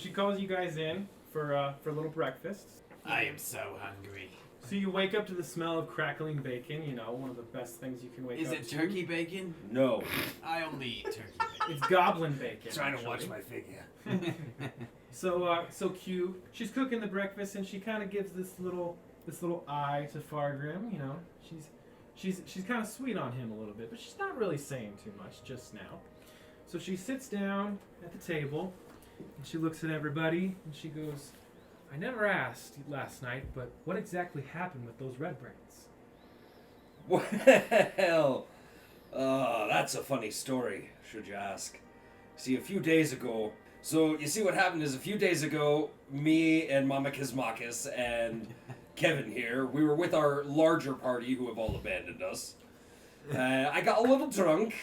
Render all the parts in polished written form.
she calls you guys in for a little breakfast. I am so hungry. So you wake up to the smell of crackling bacon, you know, one of the best things you can wake up to. Is it turkey bacon? No. I only eat turkey bacon. It's goblin bacon. Trying actually. to watch my figure. So Q, she's cooking the breakfast and she kind of gives this little eye to Fargrim, you know. She's kind of sweet on him a little bit, but she's not really saying too much just now. So she sits down at the table and she looks at everybody and she goes, I never asked last night, but what exactly happened with those red brands? Well, that's a funny story, should you ask. See, a few days ago, so you see what happened is a few days ago, me and Mama Kizmakis and Kevin here, we were with our larger party who have all abandoned us. I got a little drunk,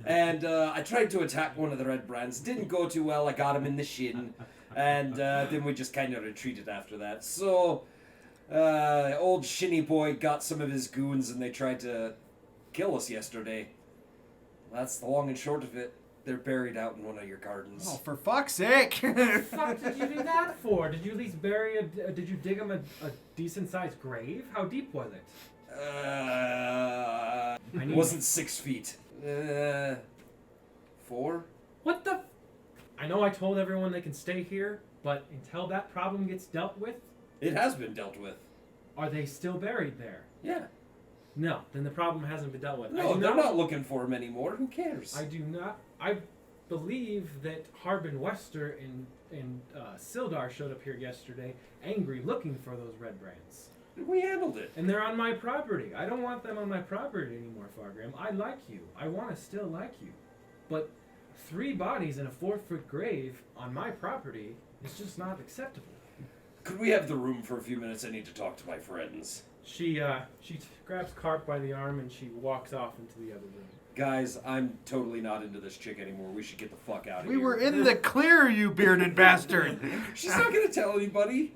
and I tried to attack one of the red brands. Didn't go too well. I got him in the shin, and then we just kind of retreated after that. So, old shinny boy got some of his goons, and they tried to kill us yesterday. That's the long and short of it. They're buried out in one of your gardens. Oh, for fuck's sake! What the fuck did you do that for? Did you at least bury did you dig him a decent-sized grave? How deep was it? It wasn't 6 feet. 4? What the? I know I told everyone they can stay here, but until that problem gets dealt with, It has been dealt with. are they still buried there? Yeah. No, then the problem hasn't been dealt with. No, they're not looking for him anymore. Who cares? I do not. I believe that Harbin Wester and Sildar showed up here yesterday, angry, looking for those red brands. We handled it. And they're on my property. I don't want them on my property anymore, Fargrim. I like you. I want to still like you. But 3 bodies in a 4-foot grave on my property is just not acceptable. Could we have the room for a few minutes? I need to talk to my friends. She grabs Carp by the arm and she walks off into the other room. Guys, I'm totally not into this chick anymore. We should get the fuck out of here. We were in the clear, you bearded bastard. She's not gonna tell anybody.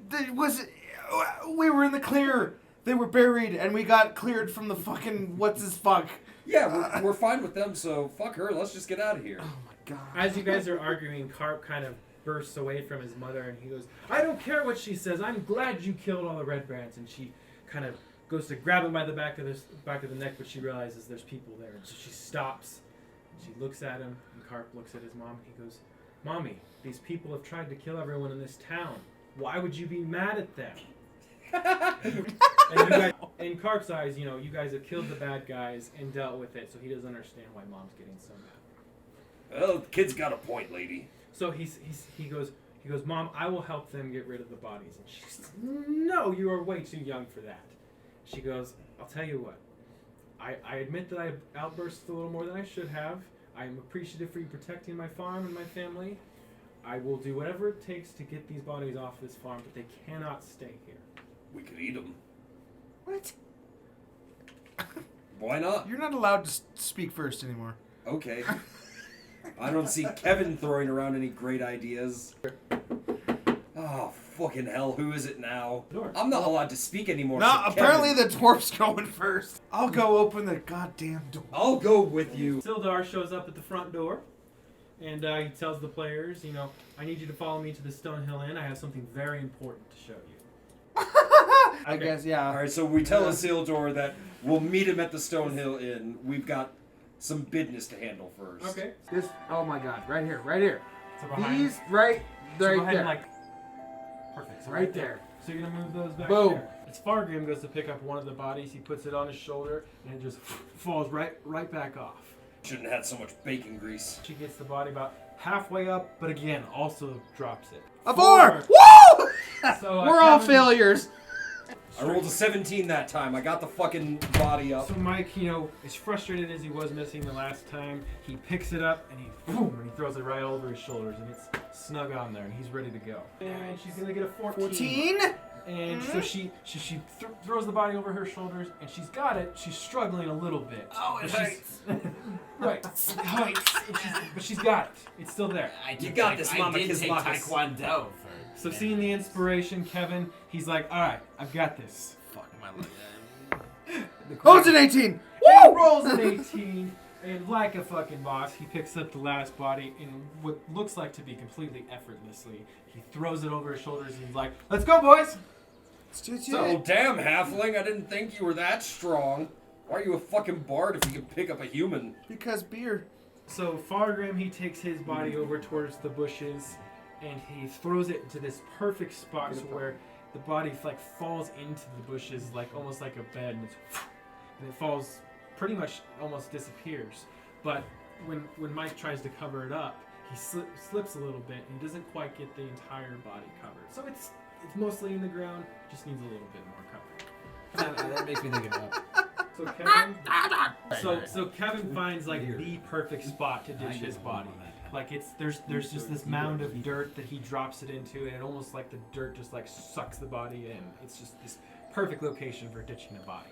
We were in the clear. They were buried, and we got cleared from the fucking what's-his-fuck. Yeah, we're fine with them, so fuck her. Let's just get out of here. Oh my god. As you guys are arguing, Carp kind of bursts away from his mother and he goes, I don't care what she says. I'm glad you killed all the red brands. And she kind of goes to grab him by the back of the neck, but she realizes there's people there. And so she stops. And she looks at him, and Carp looks at his mom, and he goes, Mommy, these people have tried to kill everyone in this town. Why would you be mad at them? And you guys, in Carp's eyes, you know, you guys have killed the bad guys and dealt with it, so he doesn't understand why Mom's getting so mad. Well, the kid's got a point, lady. So he goes, Mom, I will help them get rid of the bodies. And she says, no, you are way too young for that. She goes, I'll tell you what. I admit that I outburst a little more than I should have. I am appreciative for you protecting my farm and my family. I will do whatever it takes to get these bodies off this farm, but they cannot stay here. We could eat them. What? Why not? You're not allowed to speak first anymore. Okay. I don't see Kevin throwing around any great ideas. Oh, fucking hell. Who is it now? Door. I'm not allowed to speak anymore. No, so apparently Kevin, the dwarf's going first. I'll go open the goddamn door. I'll go with you. Sildar shows up at the front door, and he tells the players, you know, I need you to follow me to the Stonehill Inn. I have something very important to show you. I guess, yeah. Alright, so we tell Isildur that we'll meet him at the Stonehill Inn. We've got some business to handle first. Okay. This, oh my god, right here, right here. So behind, These, right so there. behind like, perfect. So Right there. So you're gonna move those back Boom. there. As Fargrim goes to pick up one of the bodies, he puts it on his shoulder, and it just falls right back off. Shouldn't have had so much bacon grease. She gets the body about halfway up, but again, also drops it. A 4! Woo! So, We're all Kevin- failures. I rolled a 17 that time. I got the fucking body up. So Mike, you know, as frustrated as he was missing the last time, he picks it up and he throws it right over his shoulders, and it's snug on there, and he's ready to go. And she's gonna get a 14. 14? And so she throws the body over her shoulders, and she's got it. She's struggling a little bit. Oh, it But she's- hurts. Right. It hurts. But she's got it. It's still there. You got this, Mama I did take Kizmakis. Taekwondo for... So seeing the inspiration, Kevin, he's like, all right, I've got this. Fuck my life. Oh, it's an 18! He rolls an 18. And like a fucking boss, he picks up the last body in what looks like to be completely effortlessly. He throws it over his shoulders and he's like, "Let's go, boys!" So damn, halfling, I didn't think you were that strong. Why are you a fucking bard if you can pick up a human? Because beer. So Fargrim, he takes his body over towards the bushes, and he throws it into this perfect spot where the body like falls into the bushes, like almost like a bed, and it falls pretty much almost disappears. But when Mike tries to cover it up, he slips a little bit, and he doesn't quite get the entire body covered. So it's mostly in the ground, just needs a little bit more covering. That makes me think of So Kevin, so Kevin finds like the perfect spot to ditch his body. Like there's just this mound of dirt that he drops it into, and it almost like the dirt just like sucks the body in. It's just this perfect location for ditching a body.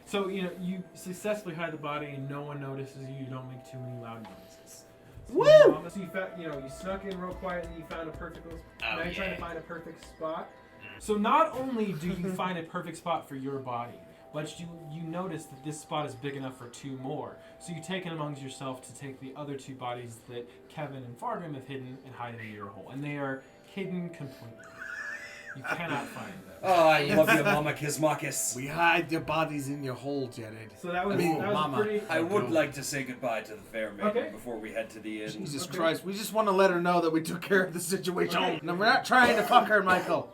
So you successfully hide the body, and no one notices you. You don't make too many loud noises. Woo! So you snuck in real quiet, and you found a perfect. Now you're trying to find a perfect spot. So not only do you find a perfect spot for your body, but you notice that this spot is big enough for two more. So you take it amongst yourself to take the other two bodies that Kevin and Fargrim have hidden and hide in your hole. And they are hidden completely. You cannot find them. Oh, I love you, Mama Kismakis. We hide your bodies in your hole, Jared. So that was, Mama. pretty... I would like to say goodbye to the fair maiden Okay. before we head to the inn. Jesus Okay. Christ, we just want to let her know that we took care of the situation. Okay. No, we're not trying to fuck her, Michael.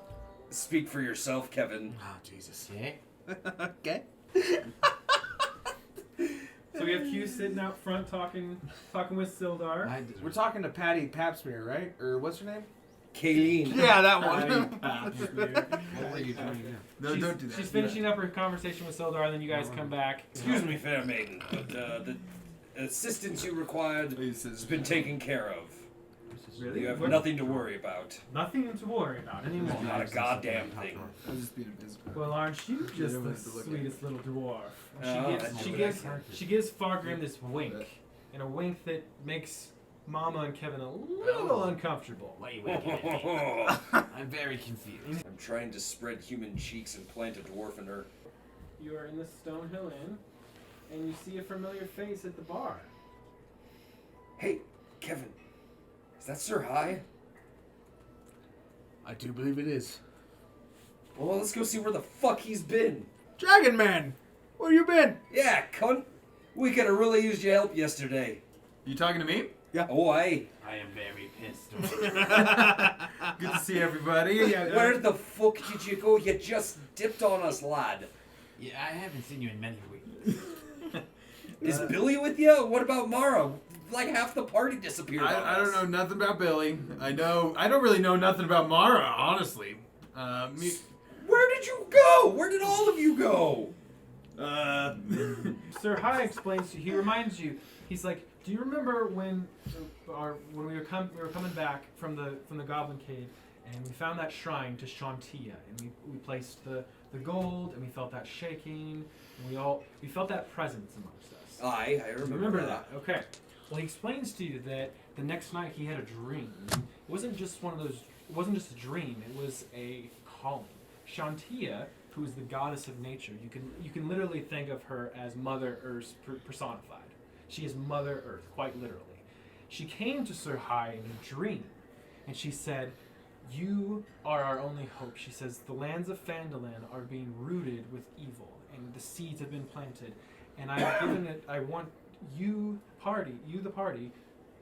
Speak for yourself, Kevin. Oh, Jesus. Okay. Okay. So we have Q sitting out front talking with Sildar. We're talking to Patty Papsmear, right? Or what's her name? Kayleen. Yeah, that one. What were you trying to do? No, don't do that. She's finishing up her conversation with Sildar, and then you guys come back. Excuse me, fair maiden, but the assistance you required has been taken care of. Really? You have What- nothing to worry about. Nothing to worry about anymore. Not a goddamn thing. I'm just being invisible. Well, aren't you just don't the have to look at sweetest little dwarf? Oh, She gives Fargrim this wink, and a wink that makes Mama and Kevin a little uncomfortable. Why are you winking at me? I'm very confused. I'm trying to spread human cheeks and plant a dwarf in her. You are in the Stonehill Inn, and you see a familiar face at the bar. Hey, Kevin. Is that Sir High? I do believe it is. Well, let's go see where the fuck he's been. Dragon Man! Where you been? Yeah, cunt. We could have really used your help yesterday. You talking to me? Oh, aye. I am very pissed. Good to see everybody. Where the fuck did you go? You just dipped on us, lad. Yeah, I haven't seen you in many weeks. Is Billy with you? What about Mara? Like half the party disappeared on I don't us. know nothing about Billy. I don't really know nothing about Mara, honestly. Where did you go? Where did all of you go? Sir High explains to you. He reminds you. He's like, "Do you remember when we were coming back from the Goblin Cave, and we found that shrine to Shantia, and we placed the gold, and we felt that shaking, and we felt that presence amongst us." Aye, I remember that. Okay. Well, he explains to you that the next night he had a dream. It wasn't just It wasn't just a dream. It was a calling. Shantia, who is the goddess of nature, you can literally think of her as Mother Earth personified. She is Mother Earth, quite literally. She came to Sir High in a dream, and she said, "You are our only hope." She says, "The lands of Phandelin are being rooted with evil, and the seeds have been planted, and I want you, the party,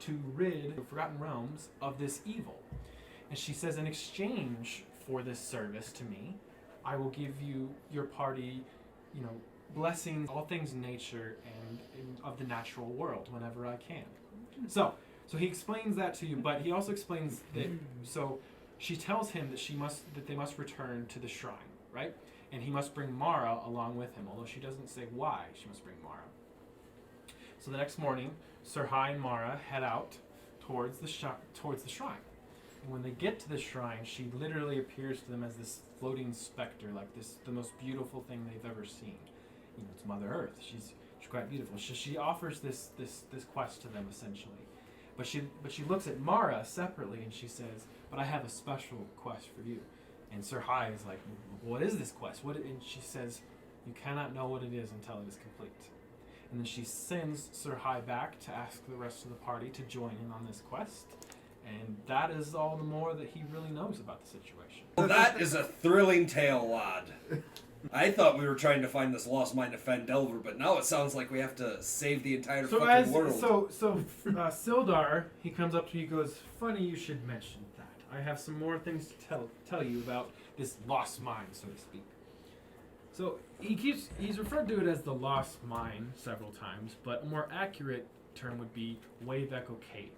to rid the Forgotten Realms of this evil." And she says, "In exchange for this service to me, I will give you, your party, blessings, all things nature and of the natural world whenever I can." So he explains that to you, but he also explains that, so she tells him that they must return to the shrine, right? And he must bring Mara along with him, although she doesn't say why she must bring Mara. So the next morning, Sir High and Mara head out towards the shrine. And when they get to the shrine, she literally appears to them as this floating specter, like the most beautiful thing they've ever seen. It's Mother Earth. She's quite beautiful. She offers this quest to them essentially, but she looks at Mara separately and she says, "But I have a special quest for you." And Sir High is like, "What is this quest?" And she says, "You cannot know what it is until it is complete." And then she sends Sir High back to ask the rest of the party to join in on this quest. And that is all the more that he really knows about the situation. Well, that is a thrilling tale, lad. I thought we were trying to find this lost mine of Fandelver, but now it sounds like we have to save the entire fucking world. Sildar, he comes up to you, he goes, "Funny you should mention that. I have some more things to tell you about this lost mine, so to speak." So he's referred to it as the lost mine several times, but a more accurate term would be Wave Echo Cave.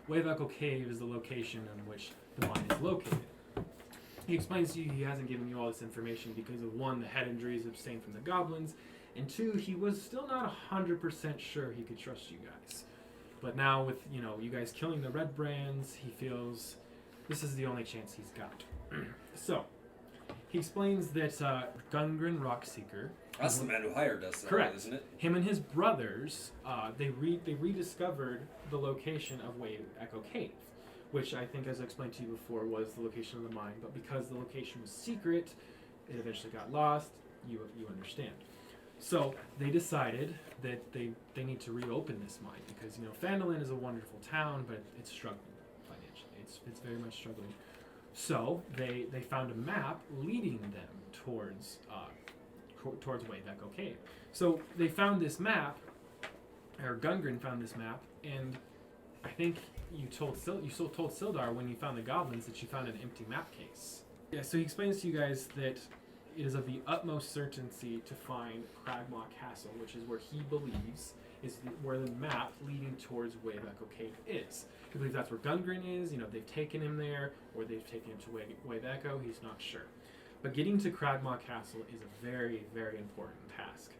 Wave Echo Cave is the location in which the mine is located. He explains to you he hasn't given you all this information because of one, the head injuries abstained from the goblins, and two, he was still not 100% sure he could trust you guys. But now with, you guys killing the Red Brands, he feels this is the only chance he's got. So, he explains that Gungren Rockseeker, That's the man who hired us, though, correct, isn't it? him and his brothers, they rediscovered the location of Wave Echo Cave, which I think, as I explained to you before, was the location of the mine. But because the location was secret, it eventually got lost. You understand. So they decided that they need to reopen this mine because Phandalin is a wonderful town, but it's struggling financially. It's very much struggling. So they found a map leading them towards Wave Echo Cave. So they found this map, or Gungren found this map, and I think you told Sildar when you found the goblins that you found an empty map case. Yeah, so he explains to you guys that it is of the utmost certainty to find Cragmaw Castle, which is where he believes is where the map leading towards Wave Echo Cave is. He believes that's where Gungren is. They've taken him there, or they've taken him to Wave Echo. He's not sure. But getting to Cragmaw Castle is a very, very important task.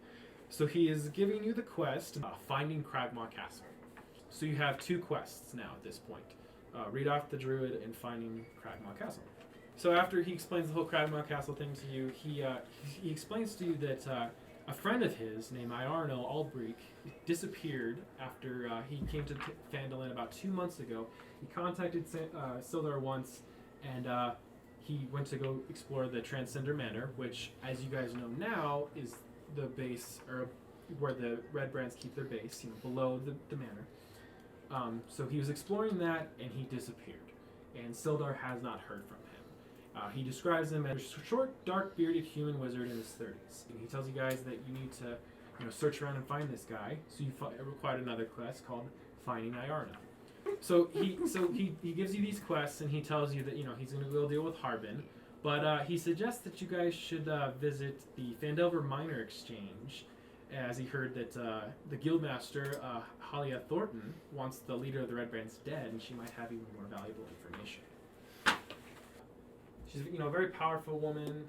So he is giving you the quest, finding Cragmaw Castle. So you have two quests now at this point. Read off the Druid and finding Cragmaw Castle. So after he explains the whole Cragmaw Castle thing to you, he explains to you that a friend of his named Iarno Albrecht disappeared after he came to Phandalin about 2 months ago. He contacted Sildar once, and he went to go explore the Transcender Manor, which, as you guys know now, is the base, or where the Red Brands keep their base, below the manor. So he was exploring that, and he disappeared. And Sildar has not heard from him. He describes him as a short, dark-bearded human wizard in his 30s. And he tells you guys that you need to, search around and find this guy. So you require another quest called Finding Iarna. So he gives you these quests, and he tells you that he's going to go deal with Harbin. But he suggests that you guys should visit the Phandelver Minor Exchange, as he heard that the guildmaster, Halia Thornton, wants the leader of the Red Brands dead, and she might have even more valuable information. She's a very powerful woman.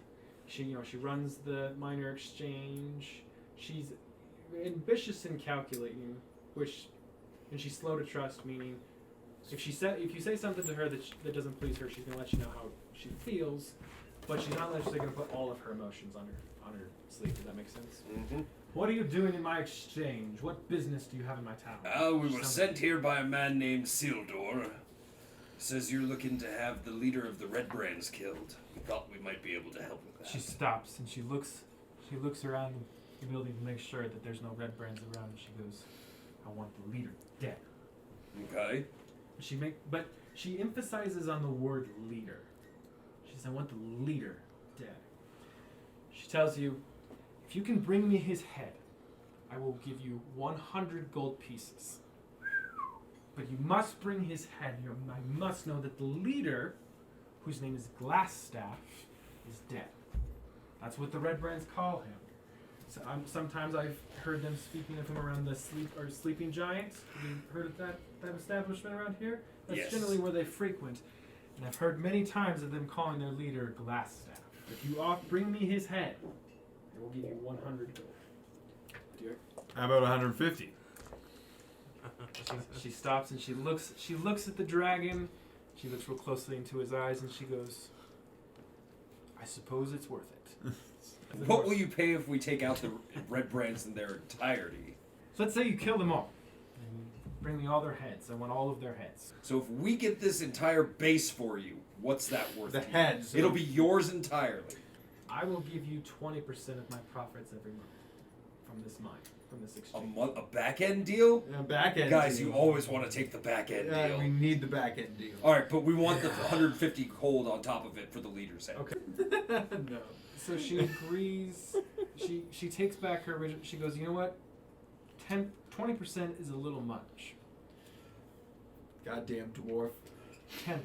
She runs the Minor Exchange. She's ambitious and calculating, and she's slow to trust. Meaning, if you say something to her that doesn't please her, she's gonna let you know how she feels, but she's not necessarily gonna put all of her emotions on her sleeve. Does that make sense? Mm-hmm. What are you doing in my exchange? What business do you have in my town? We were sent here by a man named Sildor. Says you're looking to have the leader of the Red Brands killed. We thought we might be able to help with that. She stops and she looks around the building to make sure that there's no Red Brands around, and she goes, "I want the leader dead." Okay. But she emphasizes on the word leader. She says, "I want the leader dead." She tells you, "If you can bring me his head, I will give you 100 gold pieces. But you must bring his head. I must know that the leader, whose name is Glassstaff, is dead." That's what the Red Brands call him. So sometimes I've heard them speaking of him around the Sleeping Giant. Have you heard of that establishment around here? That's Yes. generally where they frequent. And I've heard many times of them calling their leader Glassstaff. If you bring me his head, I will give you 100 gold. Do you How about 150? She stops and she looks at the dragon. She looks real closely into his eyes and she goes, "I suppose it's worth it." What will you pay if we take out the Red Brands in their entirety? So let's say you kill them all. And you bring me all their heads. I want all of their heads. So if we get this entire base for you, what's that worth? The to you? heads. It'll be yours entirely. I will give you 20% of my profits every month from this mine. from this A, exchange. a back end deal? Yeah, back end. Guys, deal. you always want to take the back end Yeah, deal. we need the back end deal. All right, but we want the 150 gold on top of it for the leader's head. Okay. No. So she agrees. She takes back her original. She goes, you know what? 20% is a little much. Goddamn dwarf. 10%.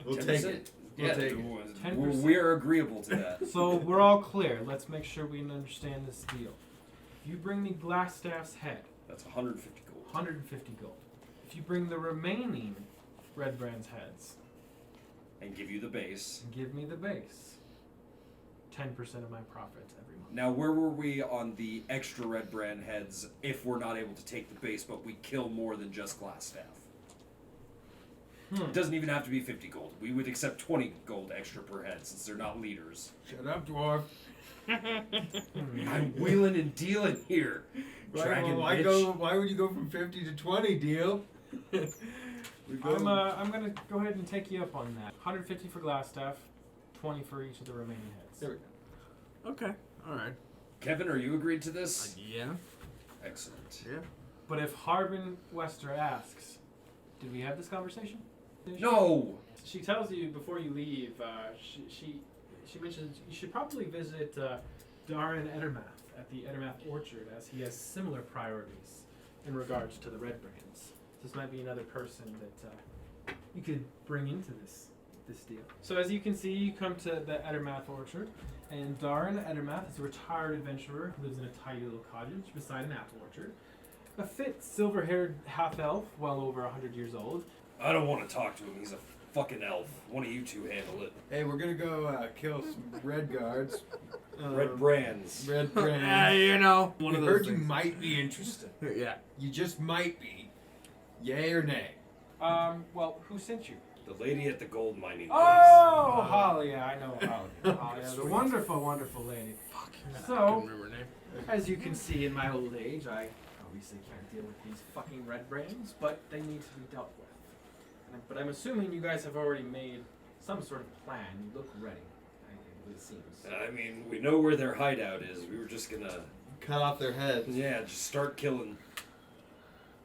We'll 10%? take it. We'll Yeah, take it. 10%. we're agreeable to that. So we're all clear. Let's make sure we understand this deal. If you bring me Glassstaff's head, That's 150 gold. 150 gold. If you bring the remaining Red Brand's heads, And give you the base. give me the base. 10% of my profits every month. Now, where were we on the extra red brand heads if we're not able to take the base, but we kill more than just Glassstaff? It doesn't even have to be 50 gold. We would accept 20 gold extra per head since they're not leaders. Shut up, dwarf. I'm wheeling and dealing here. Dragon Right, bitch. why would you go from 50 to 20, deal? We go- I'm gonna go ahead and take you up on that. 150 for Glassstaff, 20 for each of the remaining heads. There we go. Okay. All right. Kevin, are you agreed to this? Yeah. Excellent. Yeah. But if Harbin Wester asks, did we have this conversation? No! She tells you before you leave. She mentions you should probably visit Darren Edermath at the Edermath Orchard, as he has similar priorities in regards to the Red Brands. This might be another person that you could bring into this deal. So as you can see, you come to the Edermath Orchard, and Darren Edermath is a retired adventurer who lives in a tidy little cottage beside an apple orchard. A fit, silver-haired half-elf, well over 100 years old. I don't want to talk to him. He's a fucking elf. One of you two handle it. Hey, we're gonna go kill some red guards. Red brands. Red brands. you know. We One of heard those you things. might be interested. Yeah. You just might be. Yay or nay? Well, who sent you? The lady at the gold mining place. Oh, Holly, yeah, I know Holly. Holly, the wonderful, wonderful lady. I So, couldn't remember her name. as you can see in my old age, I obviously can't deal with these fucking red brands, but they need to be dealt with. But I'm assuming you guys have already made some sort of plan. You look ready, it seems. I mean, we know where their hideout is. We were just gonna, Cut off their heads. yeah, just start killing.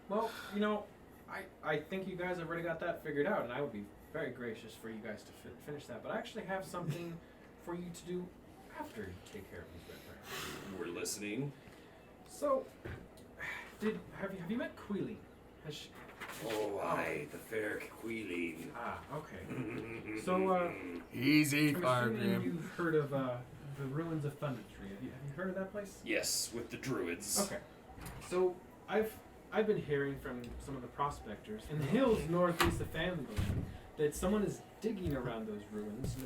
Well, you know, I think you guys have already got that figured out, and I would be very gracious for you guys to finish that. But I actually have something for you to do after you take care of these red brands. We're listening. So, have you met Queelie? Has she? Oh, aye, the fair Queeline. Ah, okay. So, Easy, I'm fire assuming name. you've heard of the ruins of Thunder Tree. Have you heard of that place? Yes, with the druids. Okay. So I've been hearing from some of the prospectors in the hills northeast of Fanbourne that someone is digging around those ruins,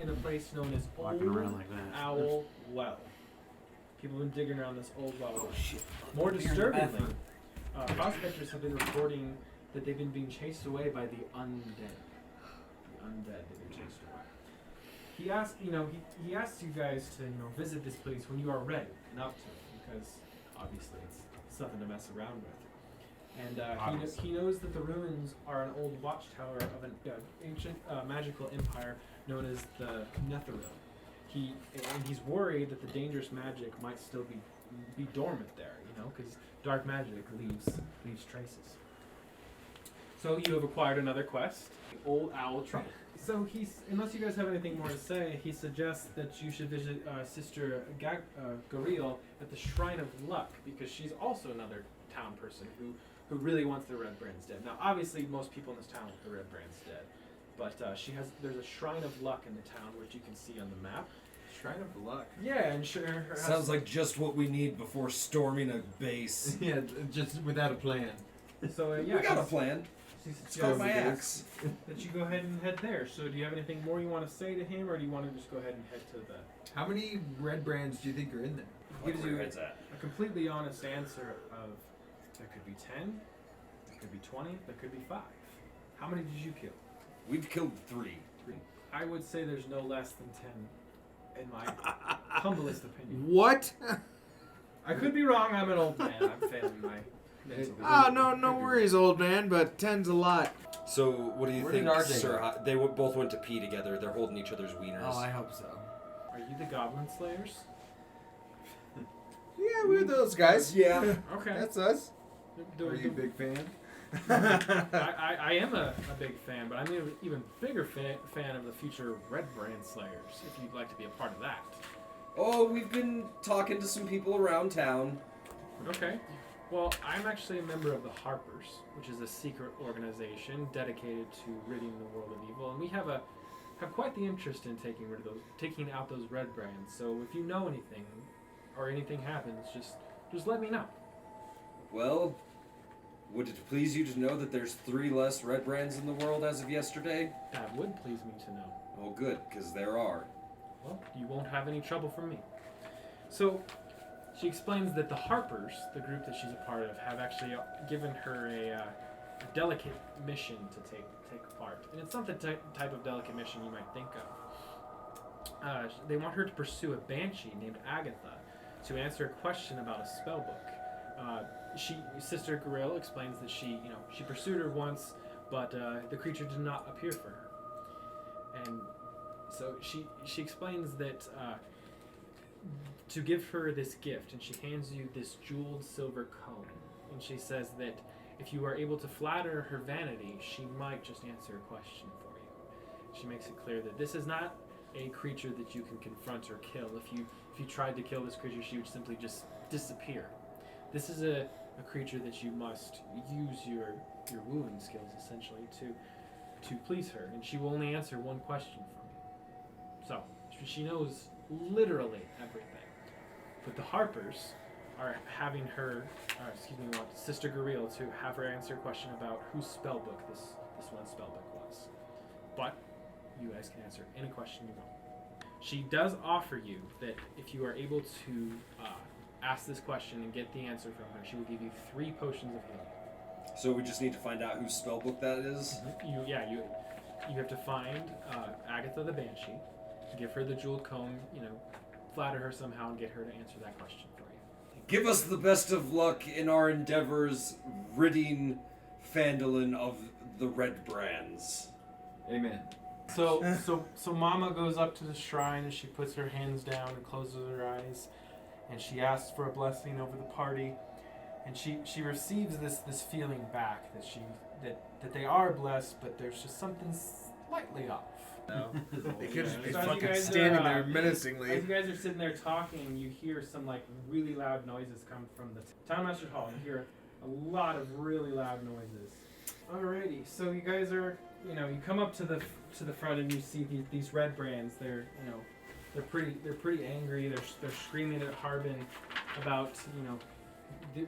in a place known as Walking Old around like that. Owl Well. People have been digging around this old well. Oh shit. More Beer in the disturbingly, bathroom. prospectors have been reporting that they've been being chased away by the undead. The undead have been chased away. He asked, he asked you guys to, visit this place when you are ready and up to it, because obviously it's something to mess around with. And he knows that the ruins are an old watchtower of an ancient magical empire known as the Netheril. He's worried that the dangerous magic might still be dormant there, because dark magic leaves traces. So you have acquired another quest, the Old Owl Trial. So unless you guys have anything more to say, he suggests that you should visit Sister Gariel at the Shrine of Luck, because she's also another town person who really wants the Red Brands dead. Now, obviously, most people in this town want the Red Brands dead, but there's a Shrine of Luck in the town, which you can see on the map. Shrine of Luck. Yeah, and sure. Sounds like just what we need before storming a base. Yeah, just without a plan. So yeah, We got a plan. She It's got my suggests axe. that you go ahead and head there. So do you have anything more you want to say to him, or do you want to just go ahead and head to the? How many red brands do you think are in there? Like Gives where you your head's at. a completely honest answer of there could be 10, there could be 20, there could be 5. How many did you kill? We've killed 3. 3. I would say there's no less than 10, in my humblest opinion. What? I could be wrong. I'm an old man. I'm failing my mental. Oh, no worries, old man, but 10's a lot. So, what do you Where think, did RJ Sir? go? They both went to pee together. They're holding each other's wieners. Oh, I hope so. Are you the Goblin Slayers? Yeah, we're those guys. Yeah. Okay. That's us. Are you a big fan? I am a big fan, but I'm an even bigger fan of the future Red Brand Slayers, if you'd like to be a part of that. Oh, we've been talking to some people around town. Okay. Well, I'm actually a member of the Harpers, which is a secret organization dedicated to ridding the world of evil, and we have quite the interest in taking out those red brands. So if you know anything, or anything happens, just let me know. Well, would it please you to know that there's 3 less red brands in the world as of yesterday? That would please me to know. Oh, good, because there are. Well, you won't have any trouble from me. So, she explains that the Harpers, the group that she's a part of, have actually given her a delicate mission to take part. And it's not the type of delicate mission you might think of. They want her to pursue a banshee named Agatha to answer a question about a spell book. Sister Gorilla explains that she pursued her once, but the creature did not appear for her. And so she explains that to give her this gift, and she hands you this jeweled silver cone, and she says that if you are able to flatter her vanity, she might just answer a question for you. She makes it clear that this is not a creature that you can confront or kill. If you tried to kill this creature, she would simply just disappear. This is a creature that you must use your wooing skills essentially to please her, and she will only answer one question from you. So she knows literally everything. But the Harpers are having her, Sister Gorilla, to have her answer a question about whose spellbook this one spellbook was. But you guys can answer any question you want. She does offer you that if you are able to ask this question and get the answer from her, she will give you 3 potions of healing. So we just need to find out whose spellbook that is? You have to find Agatha the Banshee, give her the jeweled cone, flatter her somehow and get her to answer that question for you. Give us the best of luck in our endeavors ridding Phandalin of the red brands. Amen. So Mama goes up to the shrine and she puts her hands down and closes her eyes, and she asks for a blessing over the party, and she receives this feeling back that they are blessed, but there's just something slightly off. No. They could just be So as you fucking guys standing are, there As menacingly. you guys are sitting there talking, you hear some really loud noises come from the Townmaster's Hall. You hear a lot of really loud noises. Alrighty, so you guys are, you come up to the front and you see these red brands. They're pretty angry. They're screaming at Harbin about,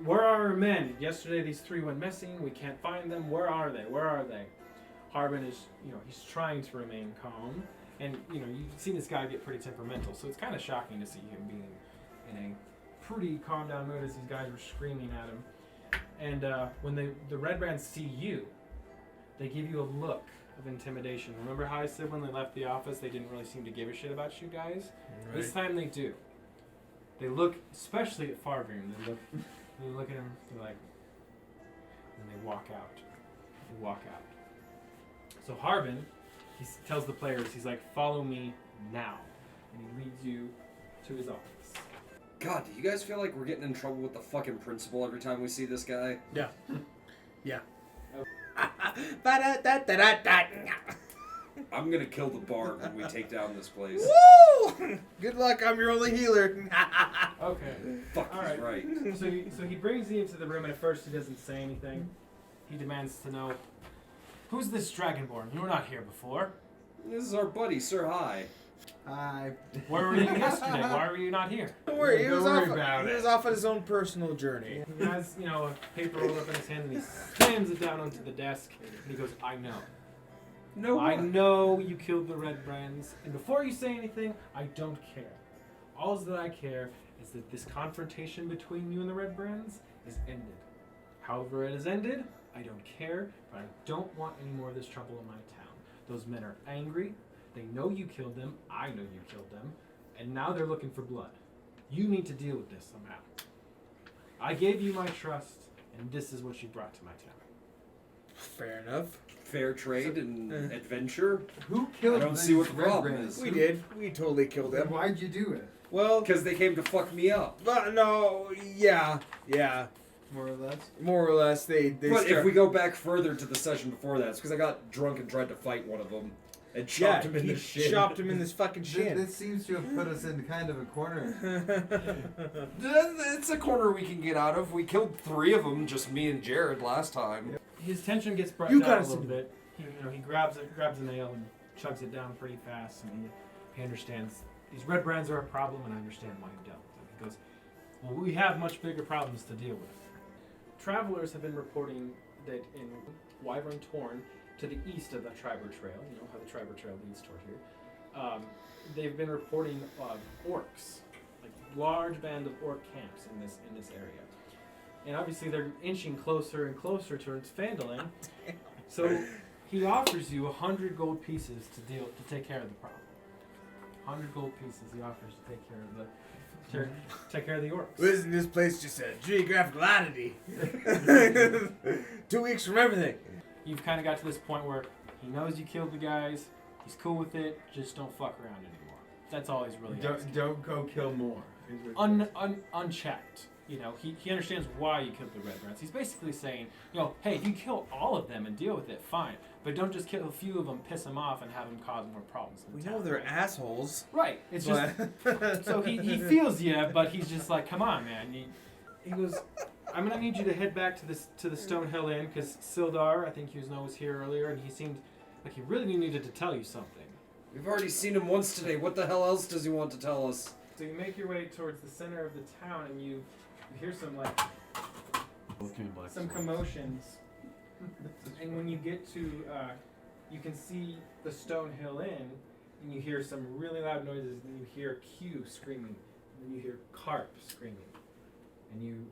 where are our men? Yesterday these 3 went missing. We can't find them. Where are they? Where are they? Harbin is, he's trying to remain calm, and you see this guy get pretty temperamental. So it's kind of shocking to see him being in a pretty calm down mood as these guys were screaming at him. And when the red brands see you, they give you a look of intimidation. Remember how I said when they left the office they didn't really seem to give a shit about you guys? Right. This time they do. They look, especially at Fargrim, they look at him, they're like, and they walk out. They walk out. So Harbin, he tells the players, he's like, follow me now. And he leads you to his office. God, do you guys feel like we're getting in trouble with the fucking principal every time we see this guy? Yeah. Yeah. I'm gonna kill the bard when we take down this place. Woo! Good luck, I'm your only healer. Okay. Fuck, All he's right. So he brings you into the room, and at first he doesn't say anything. He demands to know, who's this Dragonborn? You were not here before. This is our buddy, Sir High. Hi. Where were you yesterday? Why were you not here? Don't worry, he Don't was worry off. about He it. was off on his own personal journey. He has, a paper rolled up in his hand, and he slams it down onto the desk, and he goes, I know. No, I know you killed the Red Brands, and before you say anything, I don't care. All that I care is that this confrontation between you and the Red Brands is ended. However it is ended, I don't care, but I don't want any more of this trouble in my town. Those men are angry. They know you killed them. I know you killed them. And now they're looking for blood. You need to deal with this somehow. I gave you my trust, and this is what you brought to my town. Fair enough. fair trade and adventure. Who I killed don't these see what the red problem brands? is. We did. We totally killed Then him. why'd you do it? Well, Because they came to fuck me up. no, yeah. More or less. More or less, they But if we go back further to the session before that, it's because I got drunk and tried to fight one of them and chopped him in the shin. chopped him in this fucking This, shin. this seems to have put us in kind of a corner. It's a corner we can get out of. We killed 3 of them, just me and Jared last time. His tension gets brought You down gotta a little see- bit. He grabs a nail and chugs it down pretty fast, and he understands these red brands are a problem, and I understand why you dealt with them. He goes, well, we have much bigger problems to deal with. Travelers have been reporting that in Wyvern Torn, to the east of the Triber Trail, you know how the Triber Trail leads toward here, they've been reporting orcs, like large band of orc camps in this area. And obviously they're inching closer and closer towards Phandalin. So he offers you 100 gold pieces to take care of the problem. 100 gold pieces he offers to take care of the orcs. Isn't this place just a geographical oddity? 2 weeks from everything. You've kind of got to this point where he knows you killed the guys. He's cool with it. Just don't fuck around anymore. That's all he's really asking. Don't go kill more. is what Unchecked. You know, he understands why you killed the red rats. He's basically saying, hey, if you kill all of them and deal with it, fine. But don't just kill a few of them, piss them off, and have them cause more problems. In We the know town, they're right? assholes. Right. It's just so he feels you, but he's just like, come on, man. He goes, I'm gonna need you to head back to the Stone Hill Inn because Sildar, I think you know, was here earlier, and he seemed like he really needed to tell you something. We've already seen him once today. What the hell else does he want to tell us? So you make your way towards the center of the town, and you hear some commotions. And when you get to, you can see the Stone Hill Inn, and you hear some really loud noises, and you hear Q screaming, and you hear Carp screaming, and you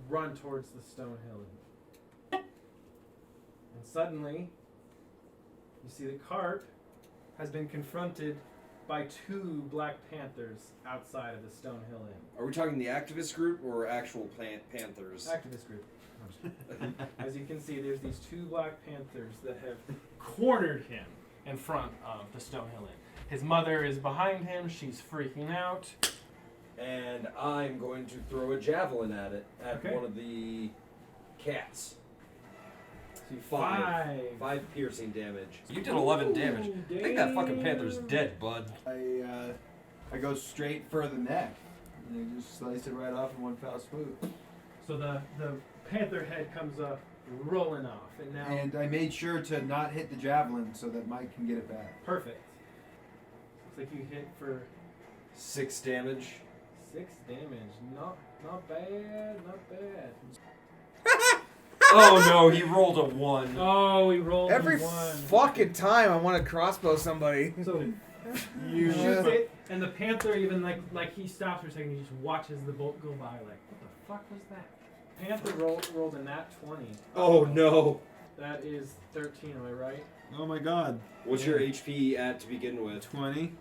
run towards the Stone Hill Inn. And suddenly, you see that Carp has been confronted by 2 Black Panthers outside of the Stone Hill Inn. Are we talking the activist group or actual Panthers? Activist group. As you can see, there's these 2 Black Panthers that have cornered him in front of the Stone Hill Inn. His mother is behind him. She's freaking out. And I'm going to throw a javelin at it, at Okay. one of the cats. So 5 piercing damage. You did 11 damage. I think that fucking panther's dead, bud. I go straight for the neck. And I just slice it right off in one foul swoop. So the panther head comes up, rolling off, and now And I made sure to not hit the javelin so that Mike can get it back. perfect. Looks like you hit for 6 damage. 6 damage. Not bad. Not bad. Oh no, he rolled a 1. Oh, he rolled Every a 1. fucking time I want to crossbow somebody. So you shoots it, and the panther even like he stops for a second. He just watches the bolt go by. Like, what the fuck was that? Panther rolled a nat 20. Oh no. That is 13. Am I right? Oh my god. What's your HP at to begin with? 20.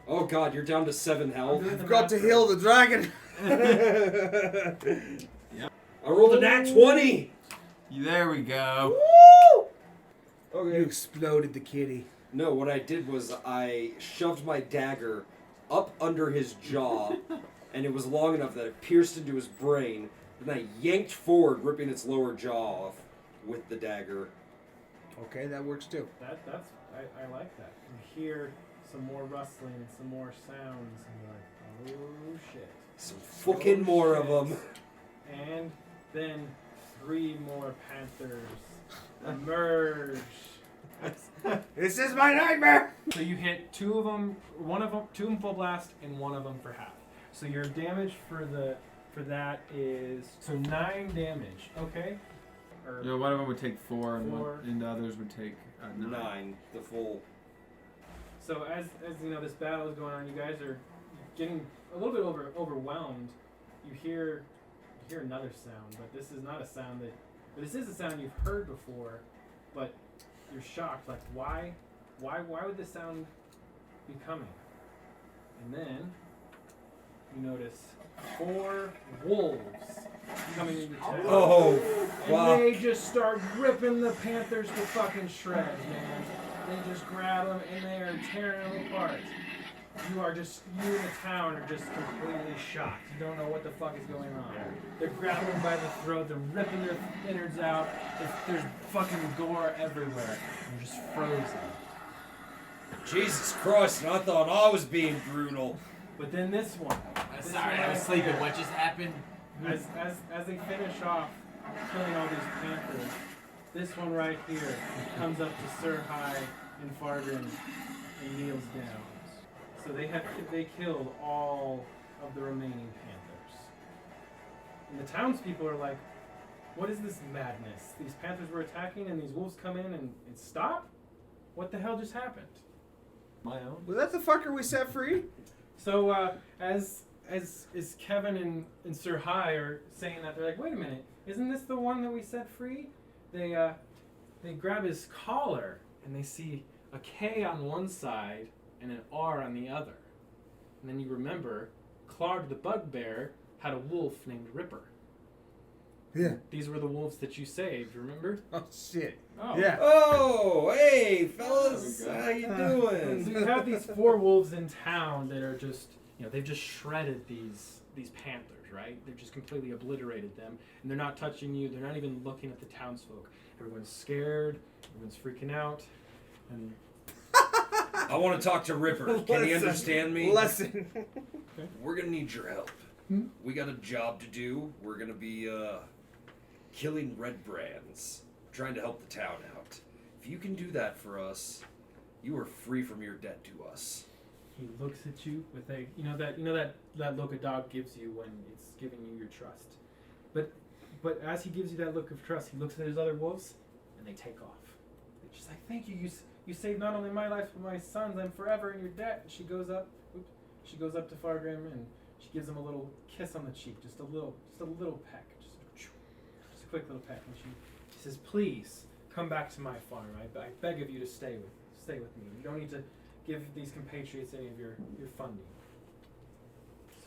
Oh god, you're down to 7 health. Doing I the forgot math to right. heal the dragon. I rolled a nat 20! There we go. You Okay. exploded the kitty. No, what I did was I shoved my dagger up under his jaw, and it was long enough that it pierced into his brain. Then I yanked forward, ripping its lower jaw off with the dagger. Okay, that works too. I like that. You hear some more rustling, some more sounds, and you're like, oh shit. Some fucking more of them. And then 3 more panthers emerge. This is my nightmare. So you hit 2 of them, 2 of them full blast, and 1 of them for half. So your damage for that is 9 damage. Okay. Or Yeah, one of them would take 4 and, 4. and the others would take 9. 9, the full. So as you know, this battle is going on. You guys are getting a little bit overwhelmed. You hear another sound, but this is not a sound that. But this is a sound you've heard before, but you're shocked. Like why would this sound be coming? And then you notice 4 wolves coming into town. Oh, And wow. they just start ripping the panthers to fucking shreds, man. They just grab them and they are tearing them apart. you in the town are just completely shocked. You don't know what the fuck is going on. They're grabbing them by the throat, they're ripping their innards out. There's fucking gore everywhere. You're just frozen. Jesus Christ, and I thought I was being brutal. But then this one. Sorry, I was sleeping. What just happened? As they finish off killing all these panthers, this one right here comes up to Sir High and Fargrim and kneels down. So they killed all of the remaining panthers. And the townspeople are like, what is this madness? These panthers were attacking and these wolves come in and stop? What the hell just happened? My own. Was that the fucker we set free? So as Kevin and Sir High are saying that, they're like, wait a minute, isn't this the one that we set free? They grab his collar and they see a K on one side and an R on the other. And then you remember Clark the Bugbear had a wolf named Ripper. Yeah. These were the wolves that you saved, remember? Oh shit. Oh. Yeah. Oh, hey, fellas. There we go. How you So doing? you have these 4 wolves in town that are just, they've just shredded these panthers, right? They've just completely obliterated them, and they're not touching you. They're not even looking at the townsfolk. Everyone's scared. Everyone's freaking out, and I want to talk to Ripper. Can he understand me? Lesson. We're gonna need your help. Hmm? We got a job to do. We're gonna be killing red brands, trying to help the town out. If you can do that for us, you are free from your debt to us. he looks at you with that look a dog gives you when it's giving you your trust. But as he gives you that look of trust, he looks at his other wolves, and they take off. They're just like, thank you. You saved not only my life but my son's. I'm forever in your debt. And she goes up to Fargrim and she gives him a little kiss on the cheek, just a little peck, just a quick little peck, and she says, please come back to my farm. I beg of you to stay with me. You don't need to give these compatriots any of your funding.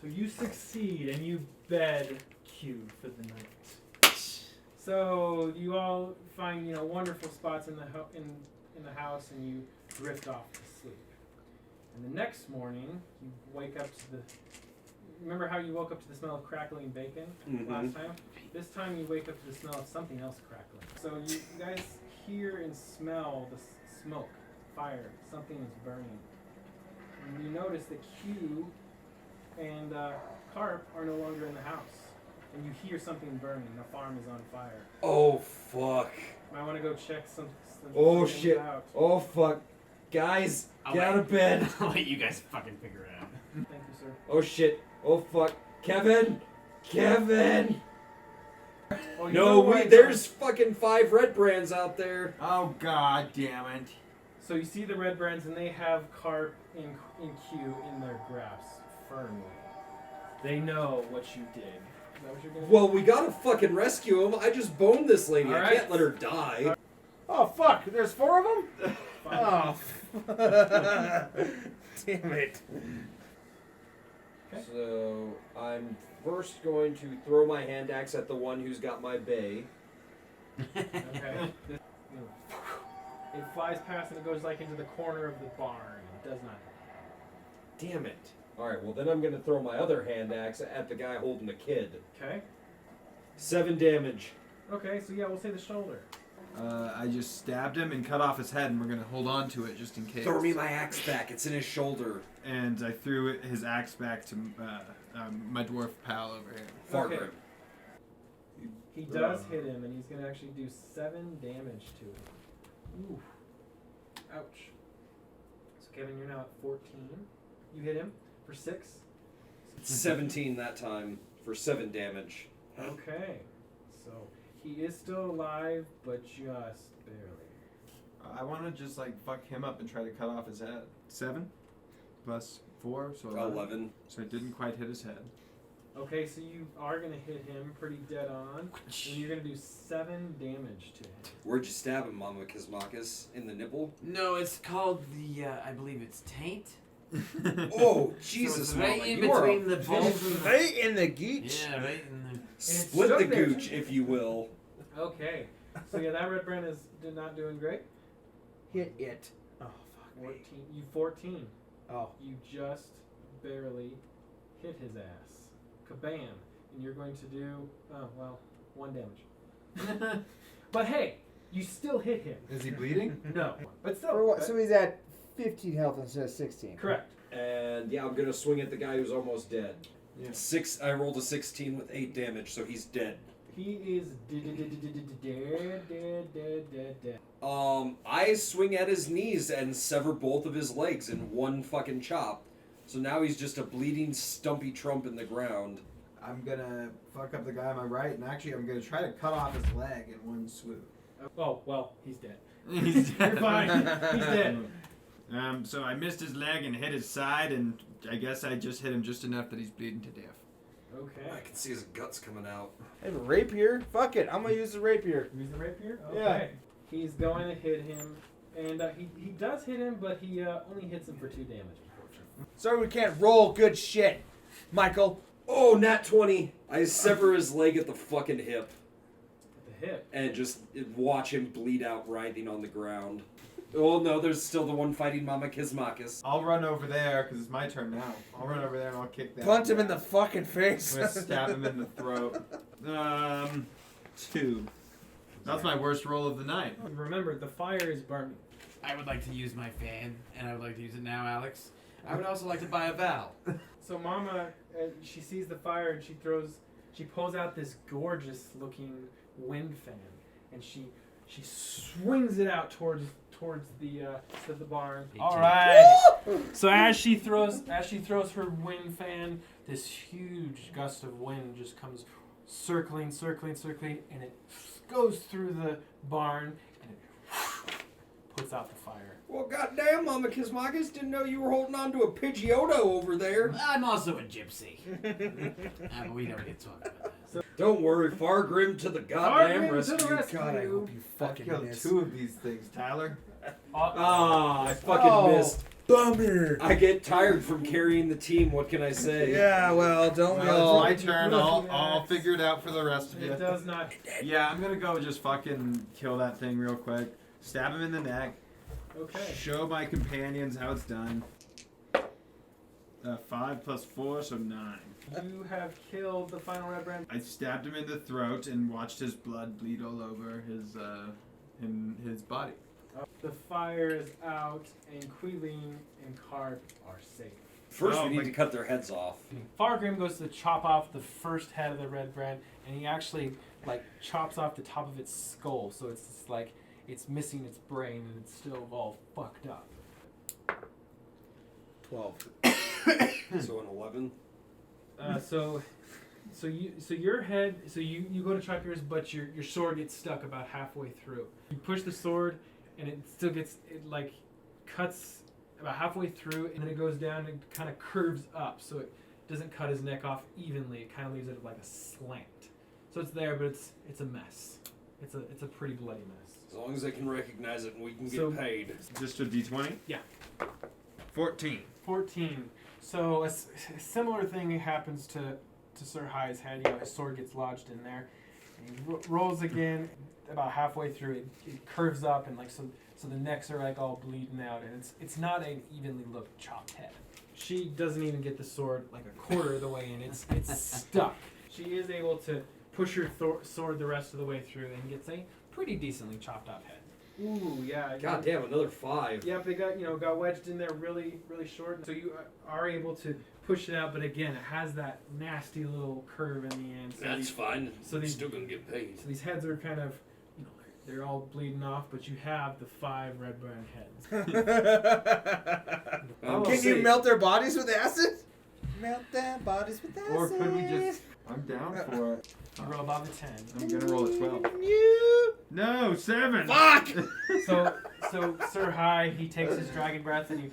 So you succeed and you bed Q for the night. So you all find wonderful spots in the house and you drift off to sleep. And the next morning you wake up to the. Remember how you woke up to the smell of crackling bacon last time? This time you wake up to the smell of something else crackling. So you guys hear and smell the smoke, fire, something is burning. And you notice that Q and Carp are no longer in the house. And you hear something burning. The farm is on fire. Oh fuck! Might want to go check some Oh things shit! out. Oh fuck! Guys, get out of bed! I'll let you guys fucking figure it out. Thank you, sir. Oh shit! Oh fuck! Kevin! Oh, you know No, what? there's fucking 5 red brands out there. Oh god damn it. So you see the red brands, and they have Carp and Q in their grasp firmly. They know what you did. Is that what you're gonna do? Well, we gotta fucking rescue him. I just boned this lady. All I right. can't let her die. Oh fuck, there's 4 of them? Fine. Oh. Damn it. Okay. So I'm first going to throw my hand axe at the one who's got my bay. Okay. It flies past and it goes like into the corner of the barn. It does not. Damn it. Alright, well then I'm gonna throw my other hand axe at the guy holding the kid. Okay. 7 damage. Okay. So yeah, we'll say the shoulder. I just stabbed him and cut off his head, and we're gonna hold on to it just in case. Throw me my axe back. It's in his shoulder. And I threw his axe back to my dwarf pal over here. Fargrim. Okay. He does hit him, and he's gonna actually do 7 damage to him. Ooh. Ouch. So Kevin, you're now at 14. You hit him for 6. 17 that time for 7 damage. Okay. So he is still alive, but just barely. I want to just fuck him up and try to cut off his head. 7 plus 4, so 11. So I didn't quite hit his head. Okay, so you are gonna hit him pretty dead on, and you're gonna do 7 damage to him. Where'd you stab him, Mama Kizmakis? In the nipple? No, it's called the, I believe it's taint. Oh, So Jesus, it's right Mama. in You are between the both of the... Right in the geech. Yeah, right in the... Split the stuck there. gooch, if you will. Okay, so yeah, that red brand is not doing great. Hit it. Oh fuck 14, you 14. Oh. You just barely hit his ass. Kabam. And you're going to do, 1 damage. But hey, you still hit him. Is he bleeding? No. But still. For what, so he's at 15 health instead of 16. Correct. And yeah, I'm gonna swing at the guy who's almost dead. Yeah. I rolled a 16 with 8 damage, so he's dead. He is dead. I swing at his knees and sever both of his legs in one fucking chop. So now he's just a bleeding, stumpy trump in the ground. I'm gonna fuck up the guy on my right, and actually I'm gonna try to cut off his leg in one swoop. Oh, well, he's dead. He's You're fine. He's dead. So I missed his leg and hit his side, and I guess I just hit him just enough that he's bleeding to death. Okay. I can see his guts coming out. I have a rapier. Fuck it. I'm gonna use the rapier. Use the rapier? Okay. Yeah. He's going to hit him, and he does hit him, but he only hits him for 2 damage, unfortunately. Sorry we can't roll good shit, Michael. Oh, nat 20! I sever his leg at the fucking hip At the hip. and just watch him bleed out writhing on the ground. Oh no, there's still the one fighting Mama Kizmakis. I'll run over there because it's my turn now. I'll run over there and I'll kick that. Punch him in the fucking face. I'm gonna stab him in the throat. 2. That's my worst roll of the night. Remember, the fire is burning. I would like to use my fan, and I would like to use it now, Alex. I would also like to buy a Val. So Mama, she sees the fire and she pulls out this gorgeous looking wind fan, and she swings it out towards the barn. All right. So as she throws her wind fan, this huge gust of wind just comes circling, and it goes through the barn and it puts out the fire. Well, goddamn, Mama Kizmakis, didn't know you were holding on to a Pidgeotto over there. I'm also a gypsy. But we don't get to talk about that. Don't worry, Fargrim to the goddamn Fargrim to the rescue. rescue. God, I hope you I fucking killed miss. 2 of these things, Tyler. Ah, I fucking Oh. missed. Bummer. I get tired from carrying the team, what can I say? Yeah, well, don't we Well, all? it's my turn. I'll figure it out for the rest of you. It does not. Yeah, I'm gonna go just fucking kill that thing real quick. Stab him in the neck. Okay. Show my companions how it's done. 5 plus 4, so 9. You have killed the final red brand. I stabbed him in the throat and watched his blood bleed all over his body. The fire is out, and Queeling and Carp are safe. First, Oh, we need my- to cut their heads off. Fargrim goes to chop off the first head of the red brand, and he actually chops off the top of its skull, so it's just like it's missing its brain and it's still all fucked up. 12. So an 11. So your head, you go to chop yours, but your sword gets stuck about halfway through. You push the sword, and it still cuts about halfway through, and then it goes down and kind of curves up, so it doesn't cut his neck off evenly. It kind of leaves it like a slant. So it's there, but it's a mess. It's a pretty bloody mess. As long as they can recognize it and we can So- get paid. Just a d20? Yeah. 14. 14. So a similar thing happens to Sir High's head. His sword gets lodged in there. And he rolls again. About halfway through, it curves up, and so the necks are all bleeding out, and it's not an evenly looked chopped head. She doesn't even get the sword a quarter of the way in. It's stuck. She is able to push her sword the rest of the way through and gets a pretty decently chopped up head. Ooh, yeah. God damn, another 5. Yep, it got wedged in there really, really short. So you are able to push it out, but again, it has that nasty little curve in the end. So That's fine. so I'm these- still gonna get paid. So these heads are kind of, they're all bleeding off, but you have the 5 red brown heads. I'll Can see. you melt their bodies with acid? Melt their bodies with acid. Or could we just... I'm down for it. You roll above a 10. I'm gonna roll a 12. You. No, 7. Fuck! So Sir High, he takes his dragon breath and he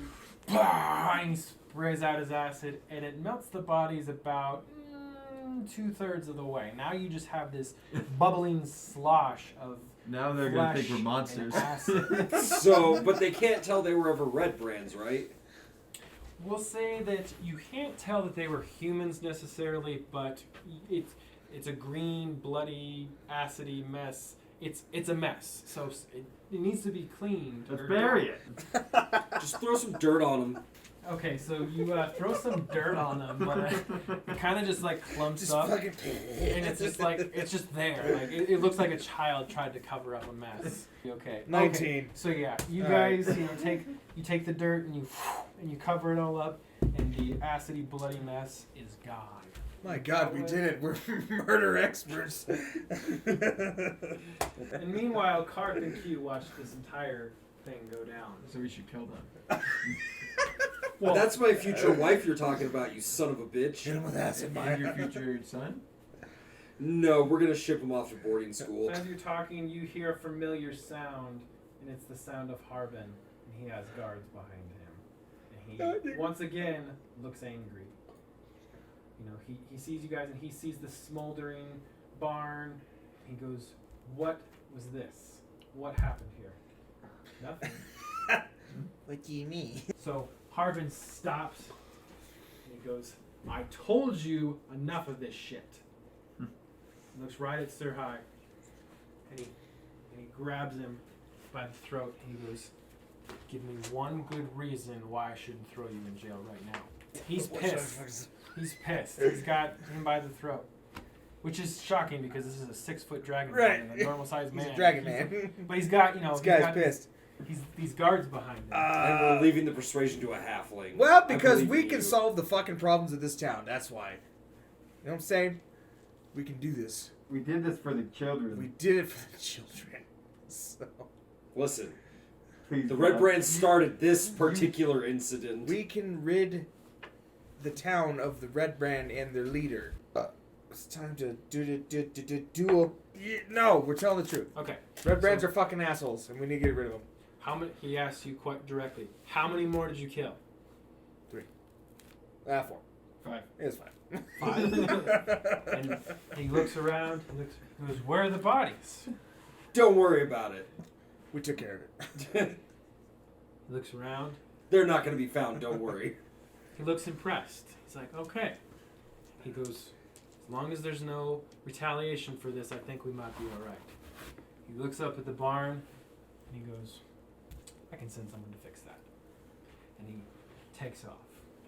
sprays out his acid, and it melts the bodies about 2/3 of the way. Now you just have this bubbling slosh of Now they're gonna think flesh we're monsters. and acid. So, but they can't tell they were ever red brands, right? We'll say that you can't tell that they were humans necessarily, but it's a green, bloody, acidy mess. It's a mess, so it needs to be cleaned. Let's or- bury it. Just throw some dirt on them. Okay, so you throw some dirt on them, but it kind of just like clumps Just up, fucking. and it's just like it's just there. Like it looks like a child tried to cover up a mess. Okay. 19. Okay. So yeah, you All guys, right. take the dirt and you cover it all up, and the acidy bloody mess is gone. My God, we did it. We're murder experts. And meanwhile, Carp and Q watch this entire thing go down. So we should kill them. Well, That's my future wife you're talking about, you son of a bitch. Hit him with acid, And your man. future son? No, we're gonna ship him off to boarding school. as you're talking, you hear a familiar sound, and it's the sound of Harbin, and he has guards behind him. And he once again looks angry. You know, he sees you guys, and he sees the smoldering barn. He goes, "What was this? What happened here?" Nothing. What do you mean? So Harbin stops, and he goes, "I told you enough of this shit." Hmm. He looks right at Sir High, and he grabs him by the throat, and he goes, "Give me one good reason why I shouldn't throw you in jail right now." He's pissed. He's pissed. He's got him by the throat, which is shocking because this is a 6-foot dragon, Right. a normal sized man. He's a dragon man. But he's got This guy's pissed. He's these guards behind him. And we're leaving the persuasion to a halfling. Well, I because believe we in can you. solve the fucking problems of this town. That's why. You know what I'm saying? We can do this. We did this for the children. We did it for the children. So Listen, Please, the Red God. Brand started this particular incident. we can rid the town of the Red Brand and their leader. It's time to duel. No, we're telling the truth. Okay. Red Brands So- are fucking assholes, and we need to get rid of them. How many? He asked you quite directly. How many more did you kill? 4. 5. It's fine. 5. And he looks around. He goes, "Where are the bodies?" Don't worry about it. We took care of it. He looks around. They're not going to be found, don't worry. He looks impressed. He's like, "Okay." He goes, "As long as there's no retaliation for this, I think we might be all right." He looks up at the barn, and he goes, "I can send someone to fix that." And he takes off.